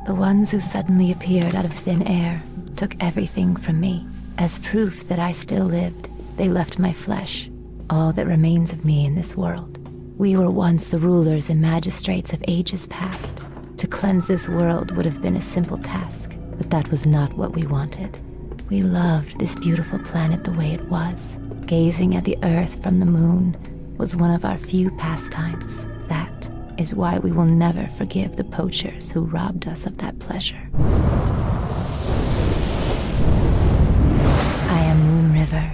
The ones who suddenly appeared out of thin air took everything from me. As proof that I still lived, they left my flesh, all that remains of me in this world. We were once the rulers and magistrates of ages past. To cleanse this world would have been a simple task, but that was not what we wanted. We loved this beautiful planet the way it was. Gazing at the Earth from the moon was one of our few pastimes. That is why we will never forgive the poachers who robbed us of that pleasure. I am Moon River.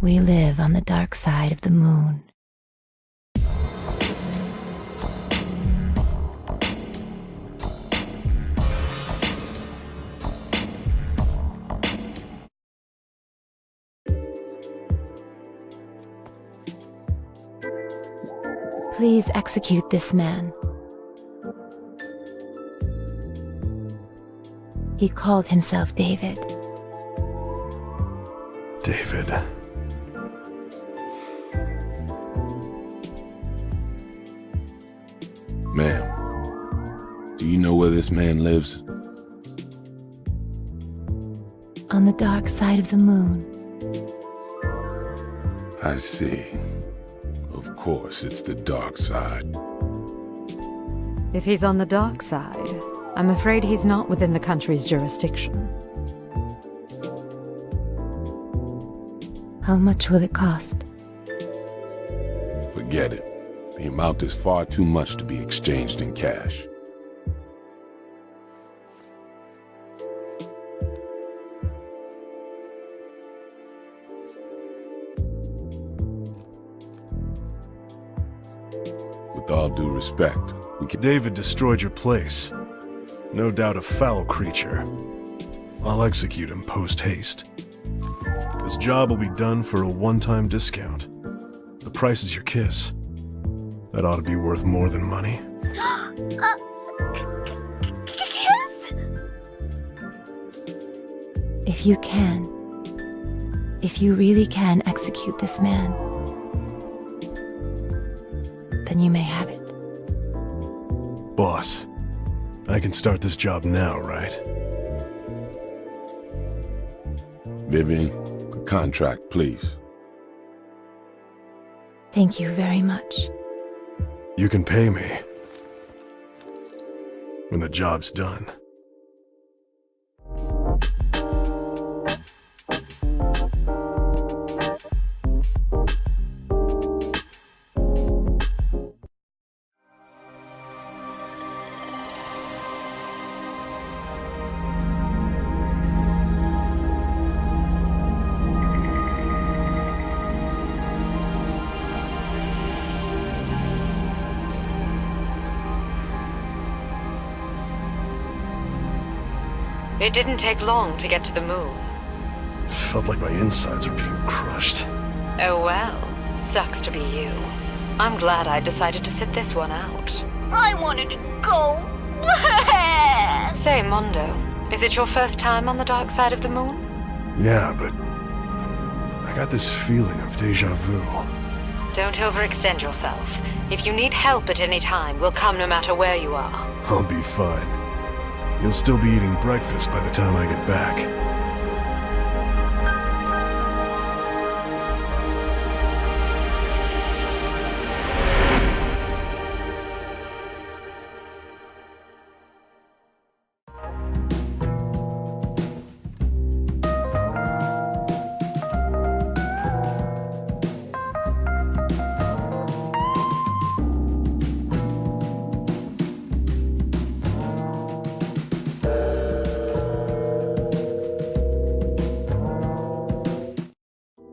We live on the dark side of the moon. Please execute this man. He called himself David. David. Ma'am, do you know where this man lives? On the dark side of the moon. I see. Of course, it's the dark side. If he's on the dark side, I'm afraid he's not within the country's jurisdiction. How much will it cost? Forget it. The amount is far too much to be exchanged in cash. With all due respect, we can... David destroyed your place. No doubt a foul creature. I'll execute him post-haste. This job will be done for a one-time discount. The price is your kiss. That ought to be worth more than money. Kiss? If you can, if you really can execute this man, then you may have it. Boss, I can start this job now, right? Vivian, the contract, please. Thank you very much. You can pay me when the job's done. It didn't take long to get to the moon. Felt like my insides were being crushed. Oh well, sucks to be you. I'm glad I decided to sit this one out. I wanted to go. Say, Mondo, is it your first time on the dark side of the moon? Yeah, but I got this feeling of deja vu. Don't overextend yourself. If you need help at any time, we'll come no matter where you are. I'll be fine. You'll still be eating breakfast by the time I get back.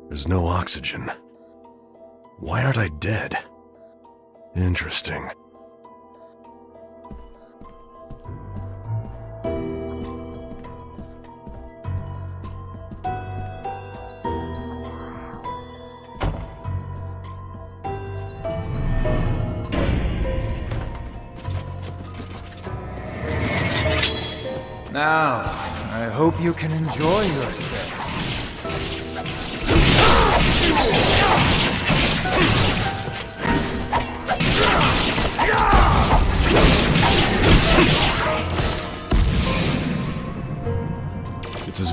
There's no oxygen. Why aren't I dead? Interesting. Now, I hope you can enjoy yourself.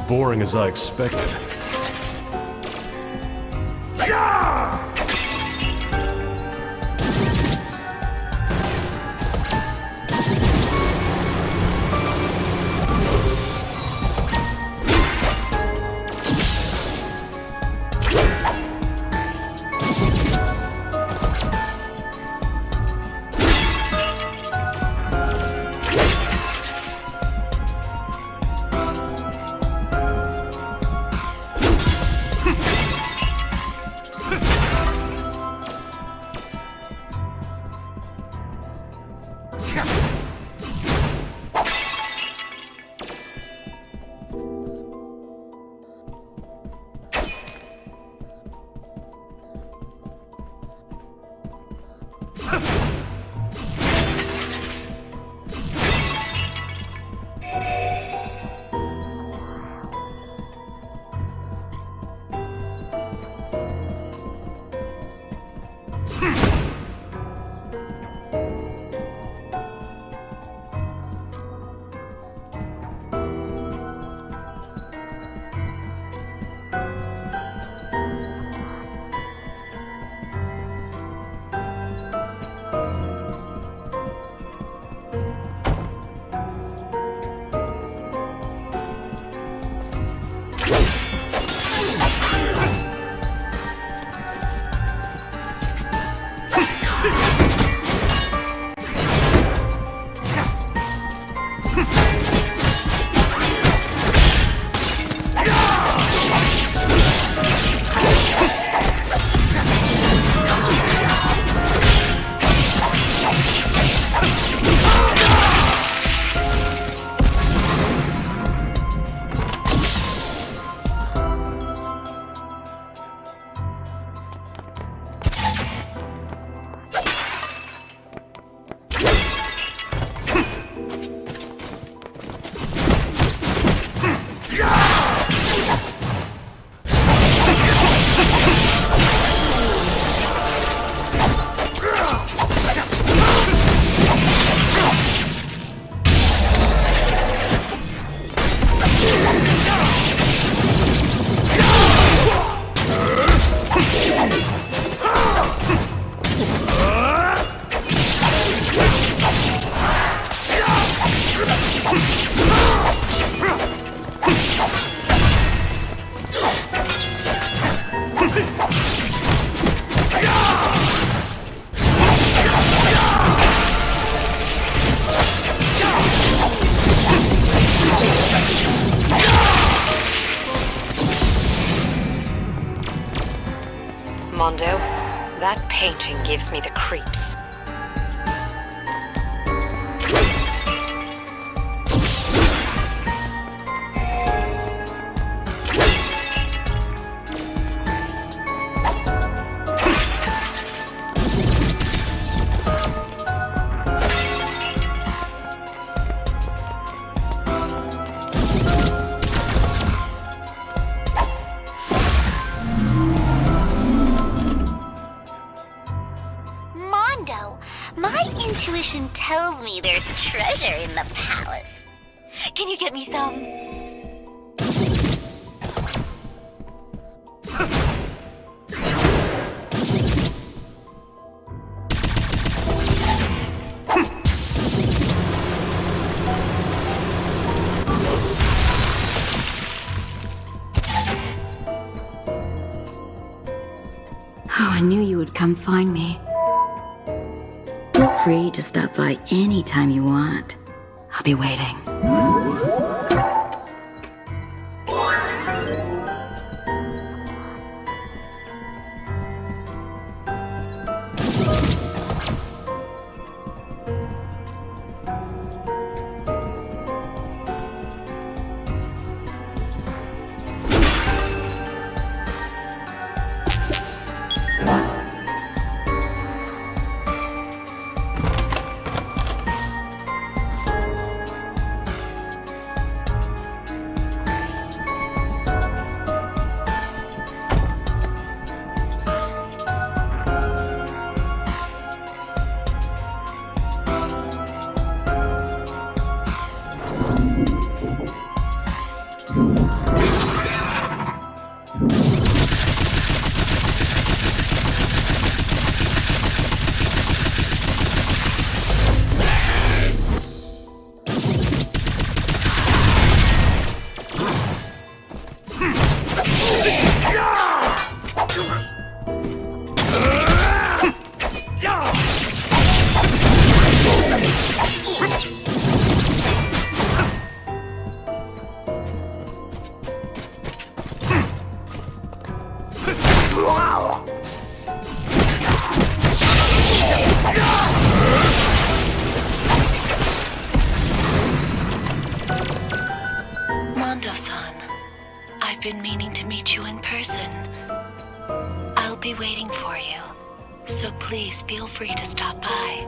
boring as I expected. Mondo, that painting gives me the creeps. Mondo, my intuition tells me there's treasure in the palace. Can you get me some? Oh, I knew you would come find me. Feel free to stop by any time you want. I'll be waiting. be waiting for you, so please feel free to stop by.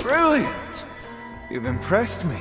Brilliant! You've impressed me.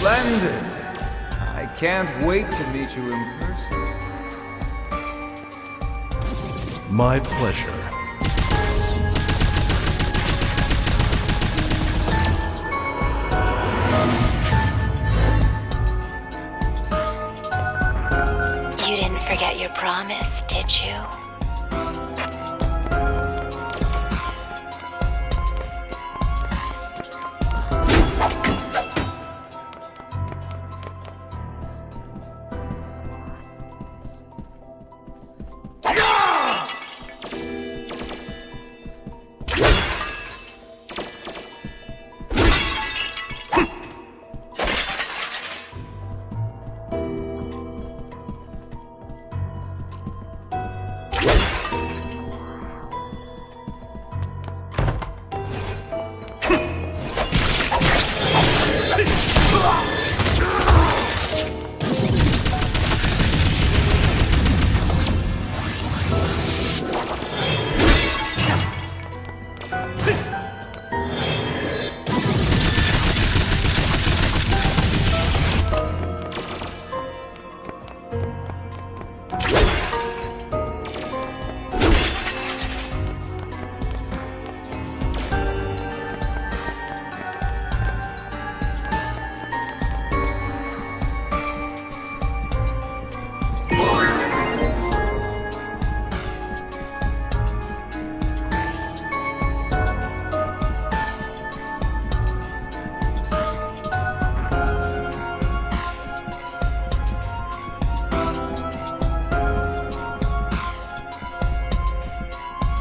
Splendid! I can't wait to meet you in person. My pleasure. You didn't forget your promise, did you?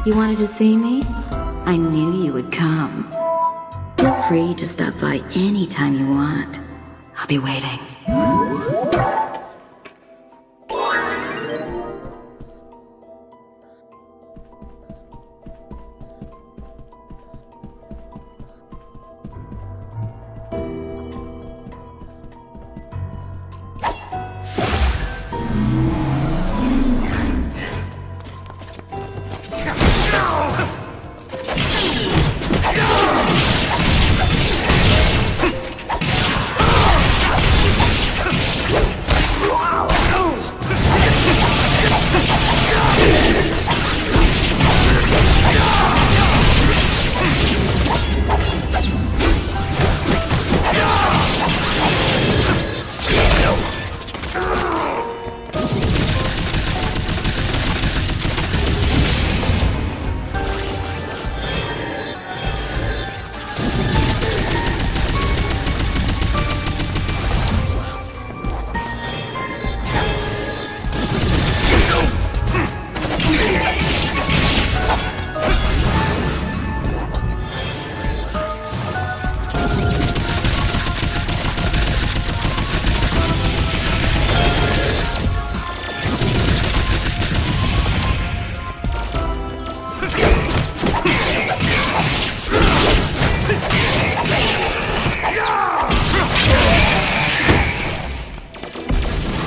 You wanted to see me? I knew you would come. Feel free to stop by anytime you want. I'll be waiting.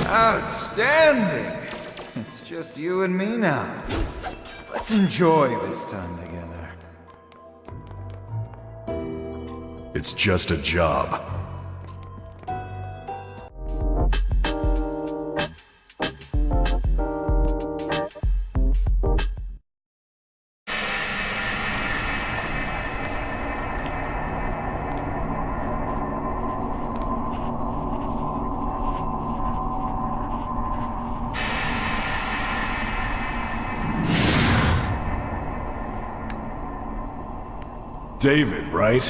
Outstanding! It's just you and me now. Let's enjoy this time together. It's just a job. David, right?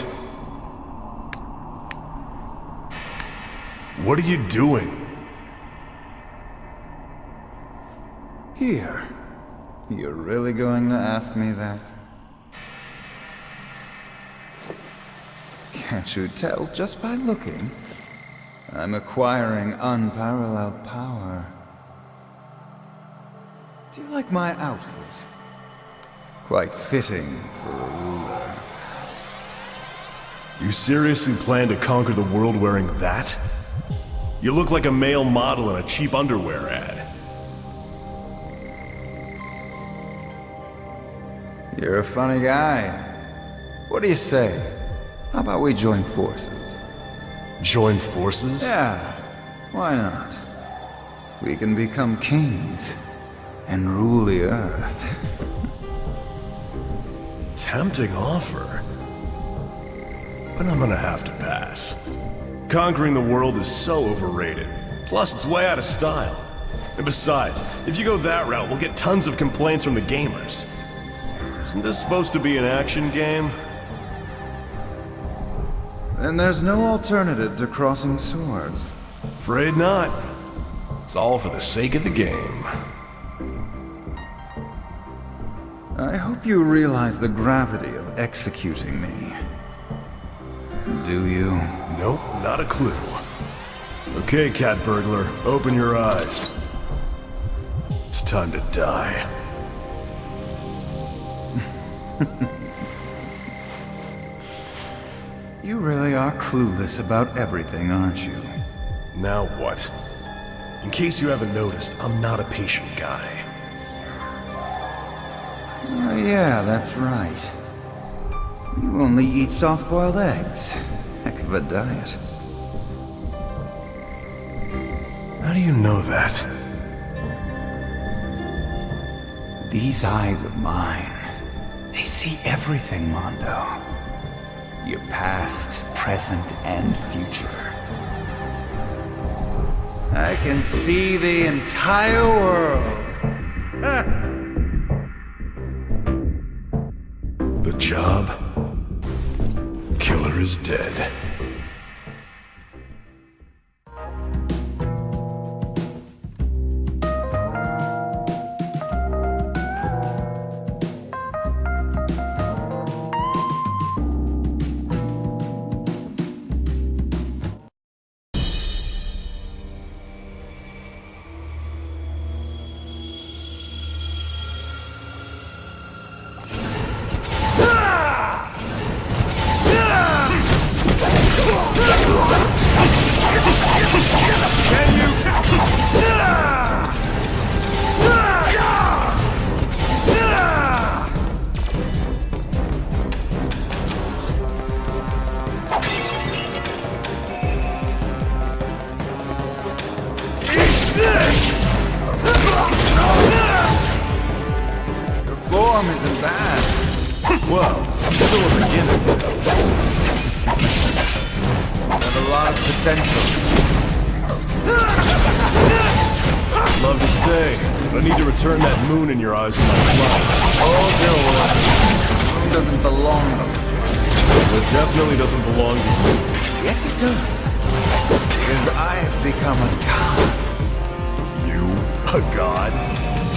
What are you doing? Here. You're really going to ask me that? Can't you tell just by looking? I'm acquiring unparalleled power. Do you like my outfit? Quite fitting for a ruler. You seriously plan to conquer the world wearing that? You look like a male model in a cheap underwear ad. You're a funny guy. What do you say? How about we join forces? Join forces? Yeah, why not? We can become kings and rule the earth. Tempting offer. But I'm gonna have to pass. Conquering the world is so overrated. Plus, it's way out of style. And besides, if you go that route, we'll get tons of complaints from the gamers. Isn't this supposed to be an action game? Then there's no alternative to crossing swords. Afraid not. It's all for the sake of the game. I hope you realize the gravity of executing me. Do you? Nope, not a clue. Okay, cat burglar, open your eyes. It's time to die. You really are clueless about everything, aren't you? Now what? In case you haven't noticed, I'm not a patient guy. Oh yeah, that's right. You only eat soft-boiled eggs. Heck of a diet. How do you know that? These eyes of mine, they see everything, Mondo. Your past, present, and future. I can see the entire world. The job? Killer is dead. form isn't bad. Whoa, I'm still a beginner. Have a lot of potential. I'd love to stay, but I need to return that moon in your eyes to my flight. Oh, no. It doesn't belong to me. It definitely doesn't belong to you. Yes, it does. Because I have become a god. You? A god?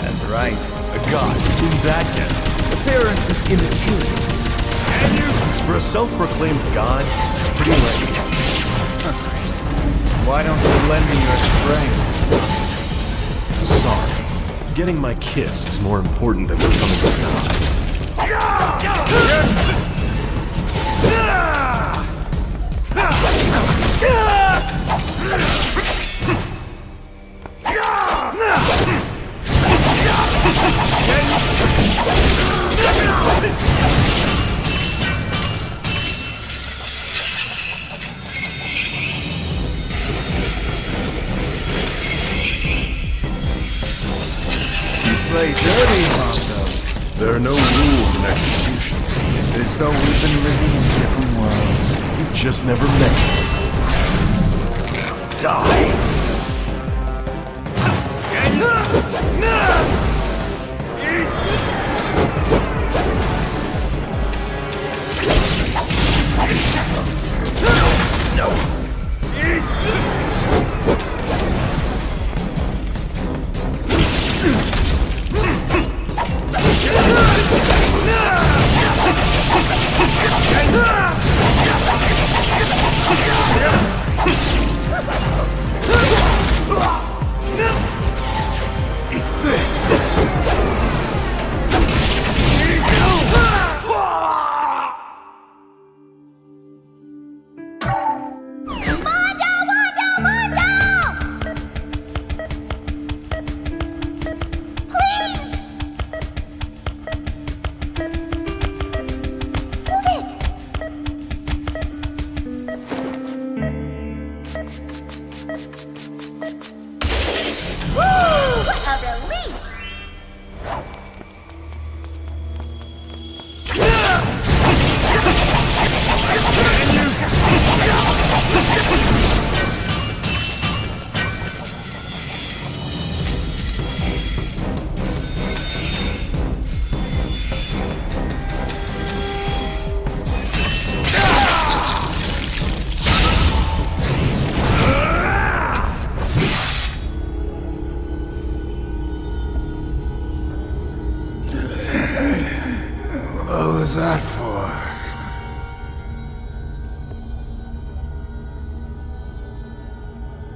That's right. A god? In that yet? Appearance is immaterial. And you? For a self-proclaimed god, it's pretty lame. Why don't you lend me your strength? Sorry. Getting my kiss is more important than becoming a god. Play dirty, Mondo. There are no rules in execution. It's as though we've been living in different worlds. You just never met me. Die! What was that for?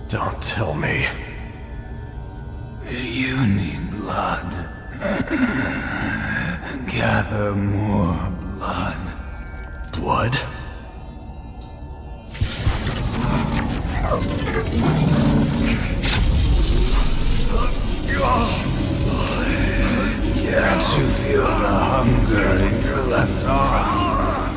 Don't tell me. You need blood. Gather more blood. Blood? Can't you feel the hunger in your left arm?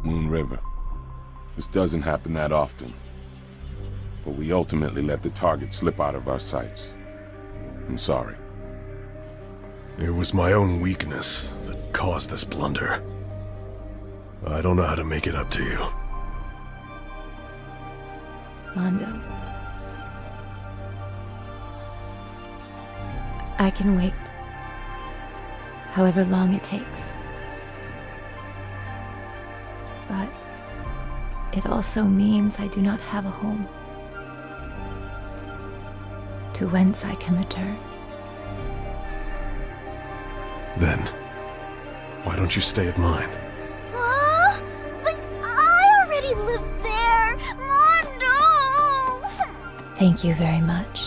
Moon River. This doesn't happen that often. But we ultimately let the target slip out of our sights. I'm sorry. It was my own weakness that caused this blunder. I don't know how to make it up to you. Mondo. I can wait. However long it takes. But it also means I do not have a home to whence I can return. Then, why don't you stay at mine? But I already live Thank you very much.